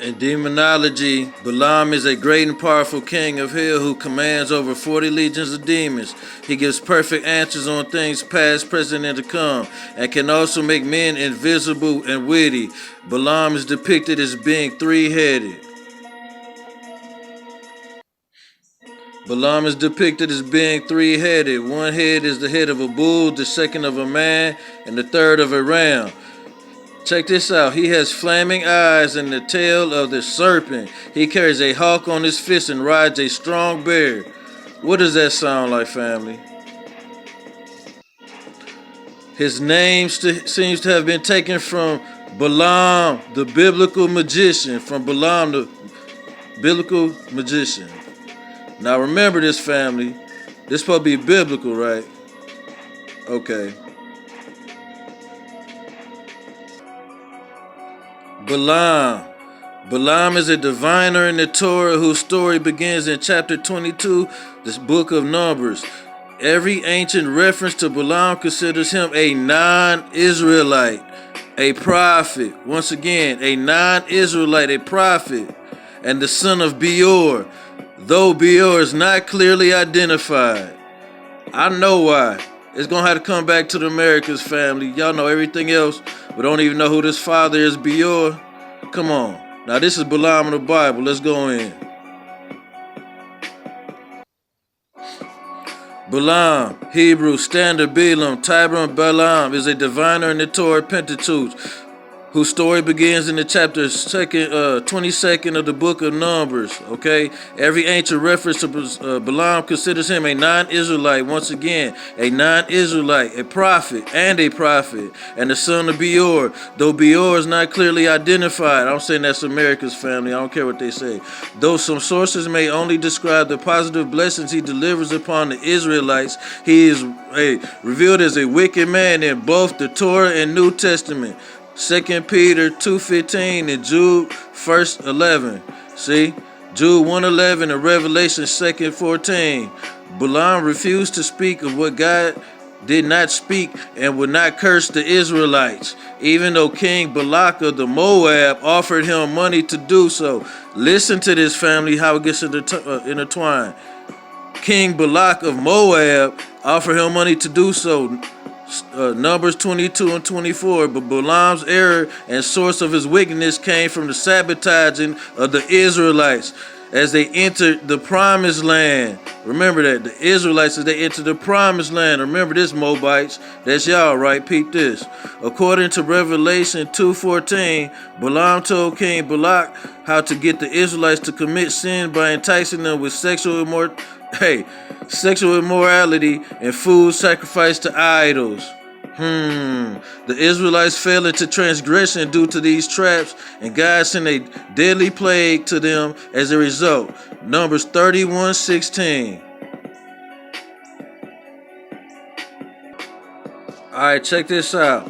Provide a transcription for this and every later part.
In demonology, Balaam is a great and powerful king of hell who commands over 40 legions of demons. He gives perfect answers on things past, present, and to come, and can also make men invisible and witty. Balaam is depicted as being three-headed. Balaam is depicted as being three-headed. One head is the head of a bull, the second of a man, and the third of a ram. Check this out. He has flaming eyes and the tail of the serpent. He carries a hawk on his fist and rides a strong bear. What does that sound like, family? His name seems to have been taken from Balaam, the biblical magician. From Balaam, the biblical magician. Now remember this, family. This supposed to be biblical, right? Okay. Balaam. Balaam is a diviner in the Torah whose story begins in chapter 22, this book of Numbers. Every ancient reference to Balaam considers him a non-Israelite, a prophet. Once again, a non-Israelite, a prophet, and the son of Beor, though Beor is not clearly identified. I know why. It's going to have to come back to the Americas, family. Y'all know everything else, but don't even know who this father is, Beor. Come on. Now, this is Balaam in the Bible. Let's go in. Balaam, Hebrew, Standard, Balaam, Tibram, Balaam, is a diviner in the Torah Pentateuch, whose story begins in the chapter 22nd of the book of Numbers, okay? Every ancient reference to Balaam considers him a non-Israelite, once again, a non-Israelite, a prophet, and the son of Beor, though Beor is not clearly identified. I'm saying that's America's family. I don't care what they say. Though some sources may only describe the positive blessings he delivers upon the Israelites, he is revealed as a wicked man in both the Torah and New Testament. 2 Peter 2:15 and Jude 1:11. See? Jude 1:11 and Revelation 2:14. Balaam refused to speak of what God did not speak and would not curse the Israelites, even though King Balak of the Moab offered him money to do so. Listen to this, family, how it gets intertwined. King Balak of Moab offered him money to do so. Numbers 22 and 24. But Balaam's error and source of his wickedness came from the sabotaging of the Israelites as they entered the promised land. Remember that. The Israelites, as they entered the promised land. Remember this, Moabites. That's y'all, right? Peep this. According to Revelation 2:14, Balaam told King Balak how to get the Israelites to commit sin by enticing them with sexual immorality and food sacrificed to idols. The Israelites fell into transgression due to these traps, and God sent a deadly plague to them as a result. Numbers 31:16. Alright, check this out.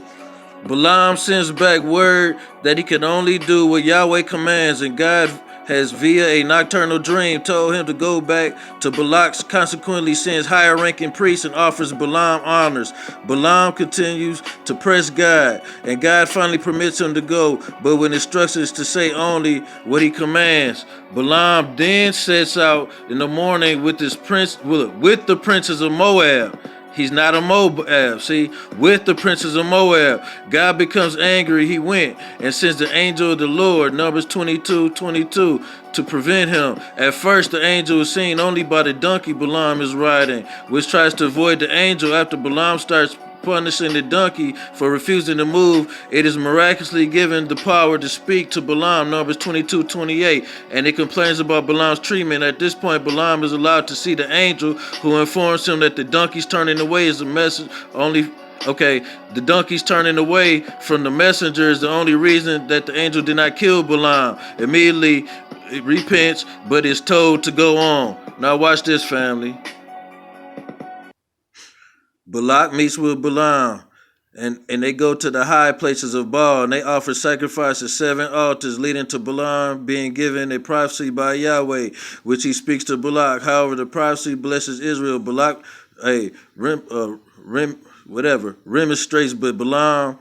Balaam sends back word that he can only do what Yahweh commands, and God has, via a nocturnal dream, told him to go back to Balak. Consequently sends higher ranking priests and offers Balaam honors. Balaam continues to press God, and God finally permits him to go, but with instructions to say only what he commands. Balaam then sets out in the morning with the princes of Moab. He's not a Moab, see? With the princes of Moab. God becomes angry. He went and sends the angel of the Lord, Numbers 22:22, to prevent him. At first, the angel is seen only by the donkey Balaam is riding, which tries to avoid the angel. After Balaam starts punishing the donkey for refusing to move, it is miraculously given the power to speak to Balaam, Numbers 22:28, and it complains about Balaam's treatment. At this point, Balaam is allowed to see the angel, who informs him that the donkey's turning away is a message only. Okay, the donkey's turning away from the messenger is the only reason that the angel did not kill Balaam. Immediately, it repents, but is told to go on. Now watch this, family. Balak meets with Balaam, and they go to the high places of Baal, and they offer sacrifice at 7 altars, leading to Balaam being given a prophecy by Yahweh, which he speaks to Balak. However, the prophecy blesses Israel. Balak, remonstrates, but Balaam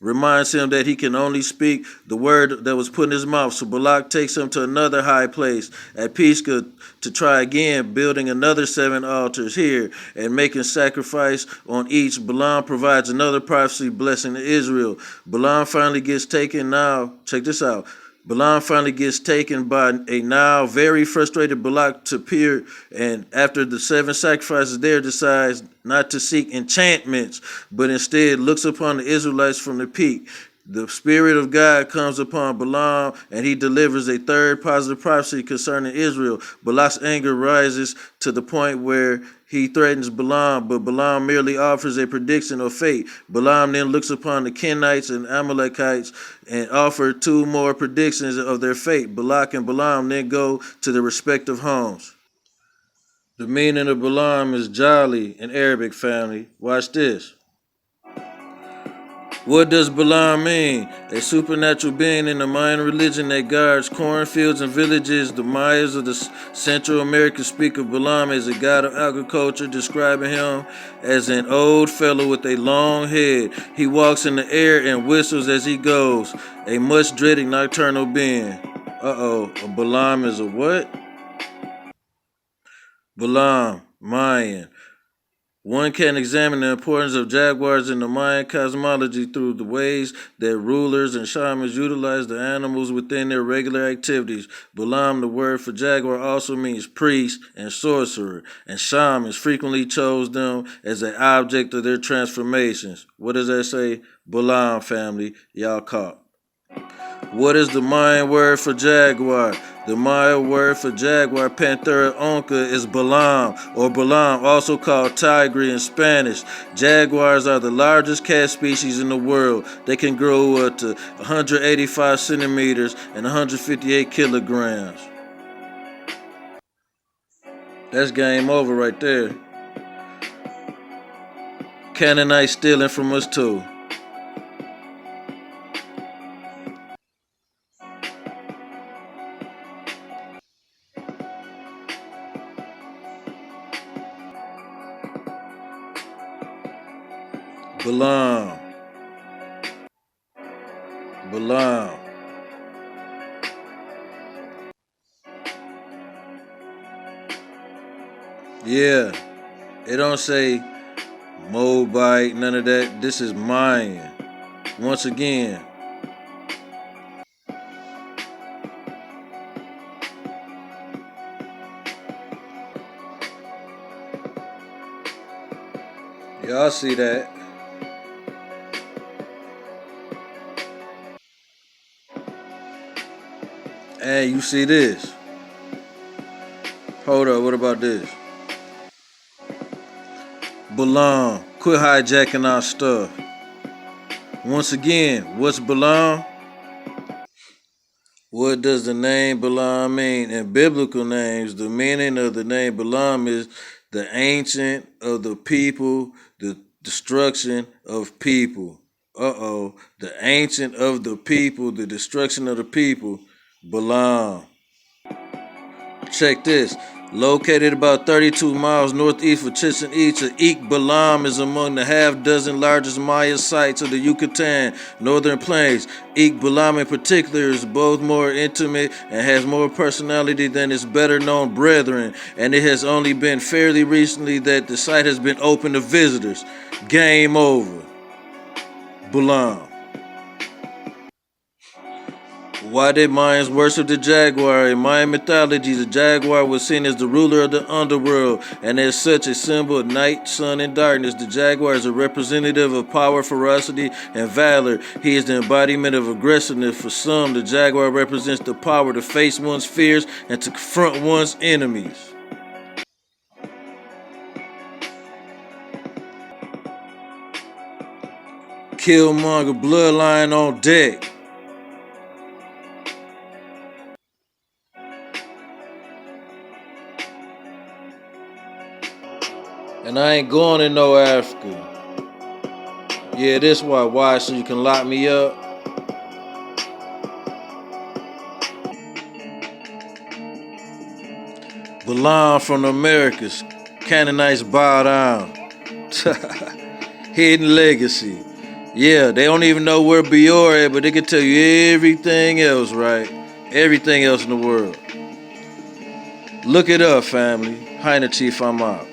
reminds him that he can only speak the word that was put in his mouth. So Balak takes him to another high place at Pisgah to try again, building another 7 altars here and making sacrifice on each. Balaam provides another prophecy blessing Israel. Balaam finally gets taken now. Check this out. Balaam finally gets taken by a now very frustrated Balak to Peor, and after the 7 sacrifices there, decides not to seek enchantments, but instead looks upon the Israelites from the peak. The Spirit of God comes upon Balaam, and he delivers a third positive prophecy concerning Israel. Balak's anger rises to the point where he threatens Balaam, but Balaam merely offers a prediction of fate. Balaam then looks upon the Canaanites and Amalekites and offers 2 more predictions of their fate. Balak and Balaam then go to their respective homes. The meaning of Balaam is jolly in Arabic, family. Watch this. What does Balaam mean? A supernatural being in the Mayan religion that guards cornfields and villages. The Mayas of the Central America speak of Balaam as a god of agriculture, describing him as an old fellow with a long head. He walks in the air and whistles as he goes, a much dreaded nocturnal being. Balaam is a what? Balaam, Mayan. One can examine the importance of jaguars in the Mayan cosmology through the ways that rulers and shamans utilize the animals within their regular activities. Balaam, the word for jaguar, also means priest and sorcerer, and shamans frequently chose them as an object of their transformations. What does that say? Balaam, family, y'all caught. What is the Mayan word for jaguar? The Mayan word for jaguar, Panthera onca, is Balaam, or Balaam, also called tigre in Spanish. Jaguars are the largest cat species in the world. They can grow up to 185 centimeters and 158 kilograms. That's game over right there. Canaanites stealing from us too. Balaam. Balaam. Yeah, it don't say Moabite, none of that. This is Mayan. Once again. Y'all see that? And you see this. Hold up, what about this? Balaam, quit hijacking our stuff. Once again, what's Balaam? What does the name Balaam mean? In biblical names, the meaning of the name Balaam is the ancient of the people, the destruction of people. The ancient of the people, the destruction of the people, Balaam. Check this. Located about 32 miles northeast of Chichen Itza, Balaam is among the half-dozen largest Maya sites of the Yucatan Northern Plains. Balaam in particular is both more intimate and has more personality than its better-known brethren, and it has only been fairly recently that the site has been open to visitors. Game over. Balaam. Why did Mayans worship the jaguar? In Mayan mythology, the jaguar was seen as the ruler of the underworld, and as such a symbol of night, sun, and darkness. The jaguar is a representative of power, ferocity, and valor. He is the embodiment of aggressiveness. For some, the jaguar represents the power to face one's fears and to confront one's enemies. Killmonger bloodline on deck. And I ain't going in no Africa. Yeah, this why so you can lock me up. Balaam from the Americas. Canaanites bow down. Hidden legacy. Yeah, they don't even know where Beor is, but they can tell you everything else, right? Everything else in the world. Look it up, family. Heine Chief, I'm out.